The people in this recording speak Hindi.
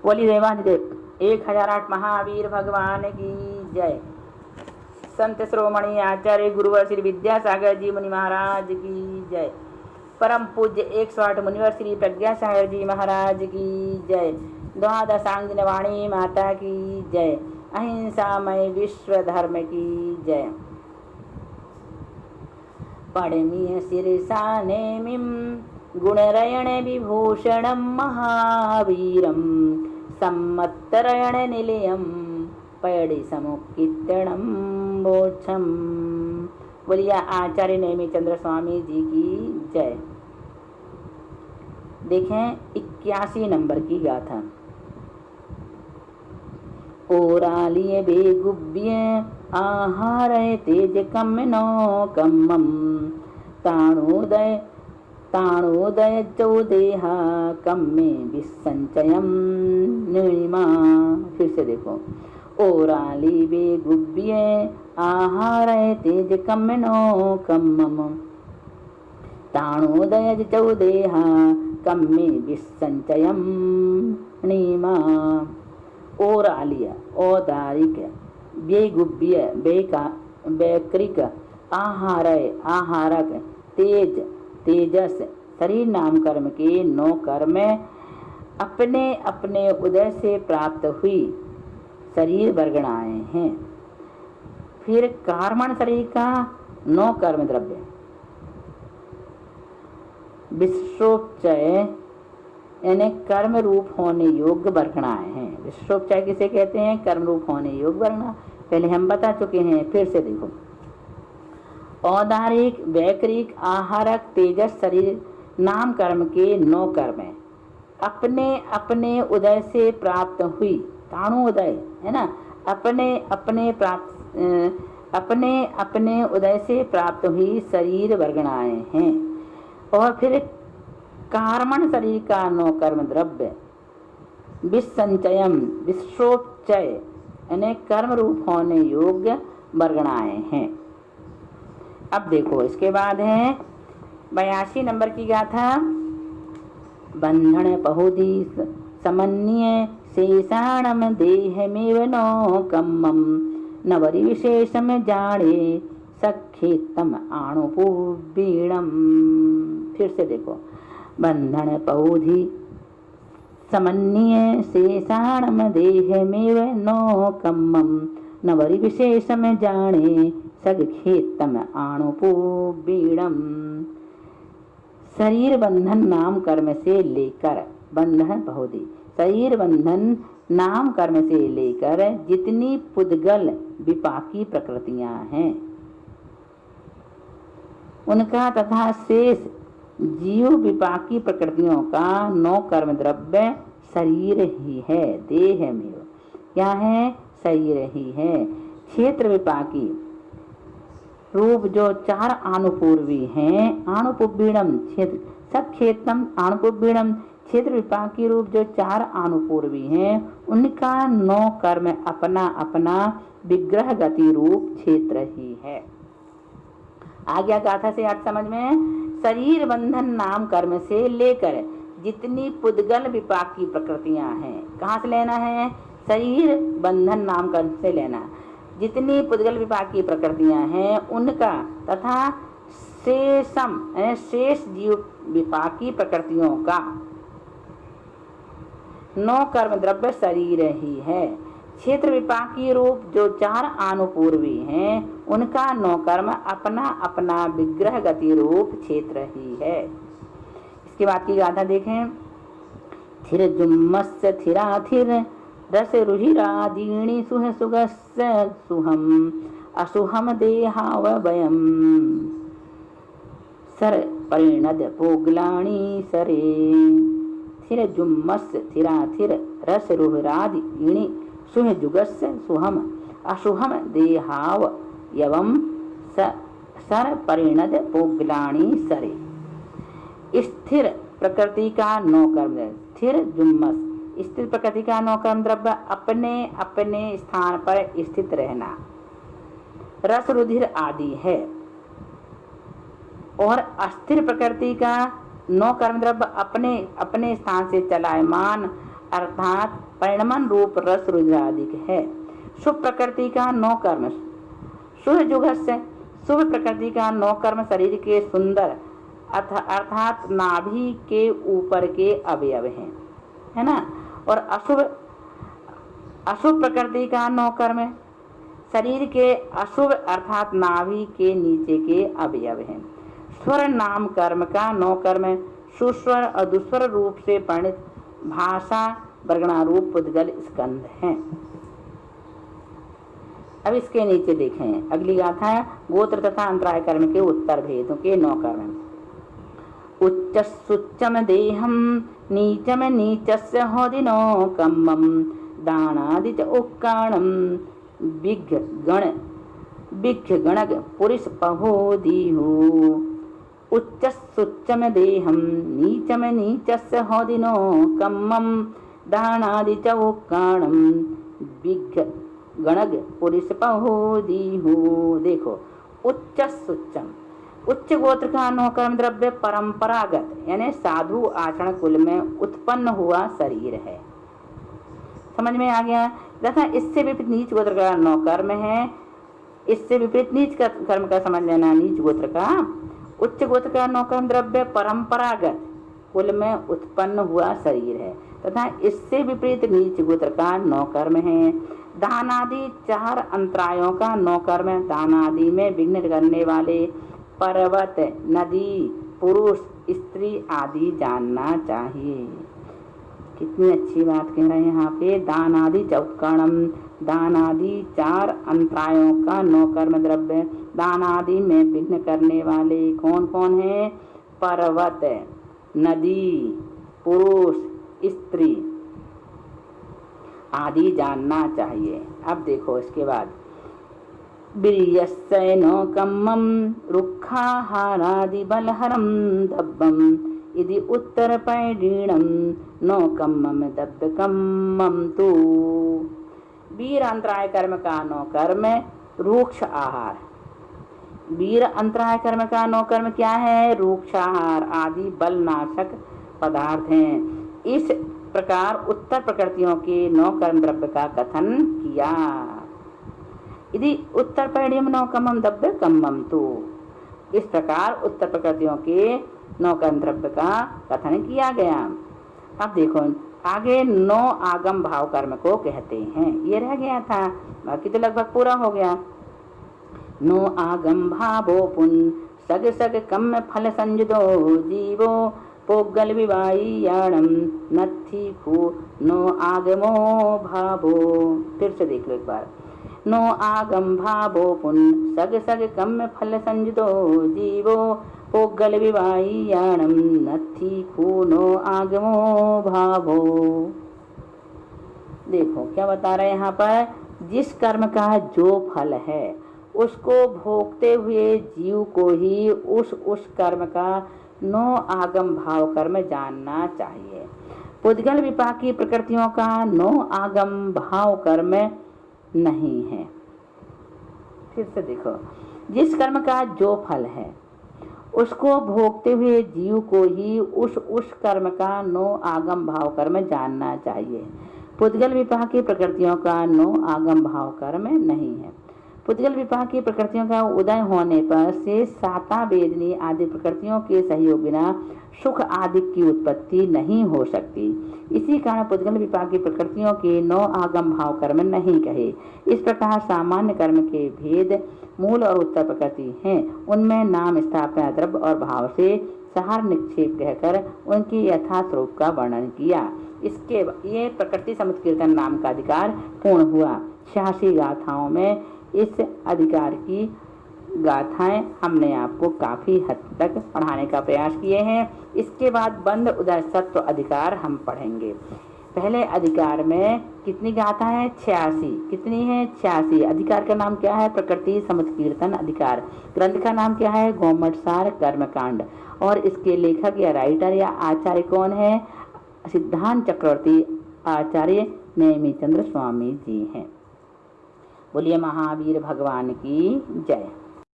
बोली देवाधिदेव 1008 महावीर भगवान की जय। संत श्रोमणी आचार्य गुरुवर श्री विद्यासागर जी मुनि महाराज की जय। परम पूज्य 108 मुनिवर श्री प्रज्ञासागर जी महाराज की जय। द्वादशांगिन वाणी माता की जय। अहिंसामय विश्व धर्म की जय। पड़मीय शिरसा नेमिं गुणरयण विभूषणं महावीरं सम्मत्तरयण निलयं पैड़ी समुक्कित्तणं बोच्छम। बोलिया आचार्य नेमी चंद्र स्वामी जी की जय। देखें 81 नंबर की गाथा। ओरालिय बेगुब्य आहार तेज कम्मनो कम्मम ताणोदय चौदेहा कम्मे विसंचयम निर्मा। फिर से देखो। ओराली बेगुब्य आहार तेज कम्मनो कम्मम ताणोदय चौदेहा कम्मे विसंचयम नीमा। ओरालिय औदारिक बेगुब्य बैक्रिक आहारक तेजस शरीर नाम कर्म के 9 कर्म अपने अपने उदय से प्राप्त हुई शरीर वर्गणाएं हैं। फिर कार्मण शरीर का 9 कर्म द्रव्य विश्वोपचय यानी कर्म रूप होने योग्य वर्गणाएं हैं। विश्वोपचय किसे कहते हैं? कर्म रूप होने योग्य वर्गणा। पहले हम बता चुके हैं, फिर से देखो। औदारिक वैक्रिक आहारक तेजस शरीर नाम कर्म के 9 कर्म अपने अपने उदय से प्राप्त हुई। ताणोदय है ना, अपने अपने उदय से प्राप्त हुई शरीर वर्गणाएं हैं। और फिर कार्मण शरीर का 9 कर्म द्रव्य विसंचयम विश्वोपचय यानी कर्म रूप होने योग्य वर्गणाएं हैं। अब देखो इसके बाद है 82 नंबर की गाथा। बंधन पहुदी समन्वय शेषाणम देहमेव नो कम्मम नवरि विशेषम जाड़े सखेतम आणुपूर्वीणम। फिर से देखो। बंधन पौधि समन्वय शेषाणम देहमेव नो कम्मम नवरि विशेषम जाने सखेतम आणुपूर्वीणम। शरीर बंधन नाम कर्म से लेकर बंधन पहुदी शरीर बंधन नाम कर्म से लेकर जितनी पुद्गल विपाकी प्रकृतियां हैं उनका तथा शेष जीव विपाकी प्रकृतियों का 9 कर्म द्रव्य शरीर ही है। देह में क्या है? शरीर ही है। क्षेत्र विपाकी रूप जो 4 आनुपूर्वी हैं। आनुपूर्वीणम क्षेत्र सखेतम आणुपूर्वीणम क्षेत्र विपाकी रूप जो 4 आनुपूर्वी हैं उनका 9 कर्म अपना अपना विग्रह गति रूप क्षेत्र ही है। आ गया गाथा से अर्थ समझ में। शरीर बंधन नाम कर्म से लेकर जितनी पुद्गल विपाकी प्रकृतियां हैं, कहाँ से लेना है? शरीर बंधन नाम कर्म से लेना। जितनी पुद्गल विपाकी प्रकृतियां हैं उनका तथा शेषम शेष जीव विपाकी प्रकृतियों का 9 कर्म द्रव्य शरीर ही है। क्षेत्र विपाकी रूप जो 4 आनुपूर्वी हैं उनका 9 कर्म अपना अपना विग्रह गति रूप क्षेत्र ही है। इसके बाद की गाथा देखें। थिर जुम्मस्य थिराथिर रस रुहिरादीणी सुह सुगस्य सुहम असुहम देहावयम सर परिणद पोगलाणी सरे। थिर जुम्मस्य थिराथिर रस रुहिरादीणी सुह जुगस्य सुहम अशुहम देहाव यवम सर परिणद पोगलाणी सरे। स्थिर प्रकृति का 9 कर्म द्रव्य। स्थिर जुम्मस स्थिर प्रकृति का 9 कर्म द्रव्य अपने अपने स्थान पर स्थित रहना। रस रुधिर आदि है। और अस्थिर प्रकृति का 9 कर्म द्रव्य अपने अपने स्थान से चलायमान अर्थात परिणमन रूप रस रुद्राधिक है। शुभ प्रकृति का 9 कर्म, शुभ जुगस्य, शुभ प्रकृति का 9 कर्म शरीर के सुंदर अर्थात नाभि के ऊपर के अवयव हैं, है ना। और अशुभ प्रकृति का 9 कर्म शरीर के अशुभ अर्थात नाभि के नीचे के अवयव हैं। स्वर नाम कर्म का 9 कर्म सुस्वर और दुस्वर रूप से परिणित भाषा वर्गणारूप पुद्गल स्कंध हैं। अब इसके नीचे देखें अगली गाथा है गोत्र तथा अंतराय कर्म के उत्तर भेदों के 9 कर्म। उच्च सुच्चम देहम नीचम नीचस्य होदिनो कम्मम दानादिच उक्काणम विघ्न गणग पुरुष पहोदिहु। उच्च सुच्चम देहम नीचम नीचस्य होदिनो कम्मम दानादिच उक्काणम विघ्न गणग पुरुष पहोदिहु। देखो उच्च सुच्चम, उच्च गोत्र का 9 कर्म द्रव्य परंपरागत यानी साधु आचरण कुल में उत्पन्न हुआ शरीर है। समझ में आ गया। तथा इससे विपरीत नीच गोत्र का 9 कर्म है। इससे विपरीत नीच कर्म का समझ लेना। नीच गोत्र का उच्च गोत्र का 9 कर्म द्रव्य परंपरागत कुल में उत्पन्न हुआ शरीर है तथा इससे विपरीत नीच गोत्र का 9 कर्म है। दान आदि 4 अंतरायों का 9 कर्म, दान आदि में विघ्न करने वाले पर्वत, नदी, पुरुष, स्त्री आदि जानना चाहिए। कितनी अच्छी बात कह रहे हैं यहाँ पे। दान आदि चौकणम, दान आदि 4 अंतरायों का 9 कर्म द्रव्य। दान आदि में विघ्न करने वाले कौन कौन है? पर्वत, नदी, पुरुष, स्त्री आदि जानना चाहिए। अब देखो इसके बाद बिर्यस्सैनो कम्मम रुक्षाहारादि बलहरम दब्बम यदि उत्तर पैडीणम नो कम्मम दब्ब कम्मम तू। वीर अंतराय कर्म का 9 कर्म रूक्ष आहार। वीर अंतराय कर्म का 9 कर्म क्या है? रूक्ष आहार आदि बलनाशक पदार्थ हैं। इस प्रकार उत्तर प्रकृतियों के 9 कर्म द्रव्य का कथन किया। यदि उत्तर पैडियम 9 कम्मम दब्ब कम्मम तू। इस प्रकार उत्तर प्रकृतियों के 9 कर्म द्रव्य का कथन किया गया। अब देखो आगे 9 आगम भाव कर्म को कहते हैं। ये रह गया था, बाकी तो लगभग पूरा हो गया। 9 आगम भावो पुन सग सग कम फल संजुदो जीवो पोगल विवाह्याणम नथी खू 9 आगमो भावो। फिर से देख लो एक बार। 9 आगम भावो पुन सग सग कम फल संजुदो जीवो पोगल विवाह्याणम नथी खू 9 आगमो भावो। देखो क्या बता रहे हैं यहाँ पर। जिस कर्म का जो फल है उसको भोगते हुए जीव को ही उस कर्म का 9 आगम भाव कर्म जानना चाहिए। पुद्गल विपाकी प्रकृतियों का 9 आगम भाव कर्म नहीं है। फिर से देखो जिस कर्म का जो फल है उसको भोगते हुए जीव को ही उस कर्म का 9 आगम भाव कर्म जानना चाहिए। पुद्गल विपाकी प्रकृतियों का 9 आगम भाव कर्म नहीं है। पुद्गल विपाकी प्रकृतियों का उदय होने पर से साता वेदनी आदि प्रकृतियों के सहयोग बिना सुख आदि की उत्पत्ति नहीं हो सकती। इसी कारण पुद्गल विपाकी प्रकृतियों के 9 आगम भाव कर्म नहीं कहे। इस प्रकार सामान्य कर्म के भेद मूल और उत्तर प्रकृति हैं। उनमें नाम स्थापना द्रव्य और भाव से सहार निक्षेप कहकर उनकी यथा स्वरूप का वर्णन किया। इसके ये प्रकृति समुद्र कीर्तन नाम का अधिकार पूर्ण हुआ। 86 गाथाओं में इस अधिकार की गाथाएं हमने आपको काफी हद तक पढ़ाने का प्रयास किए हैं। इसके बाद बंध उदय सत्व अधिकार हम पढ़ेंगे। पहले अधिकार में कितनी गाथा है? 86। कितनी है? 86। अधिकार का नाम क्या है? प्रकृति समुद्र कीर्तन अधिकार। ग्रंथ का नाम क्या है? गौमठसार कर्मकांड। और इसके लेखक या राइटर या आचार्य कौन है? सिद्धांत चक्रवर्ती आचार्य नेमिचंद्र स्वामी जी हैं। बोलिए महावीर भगवान की जय।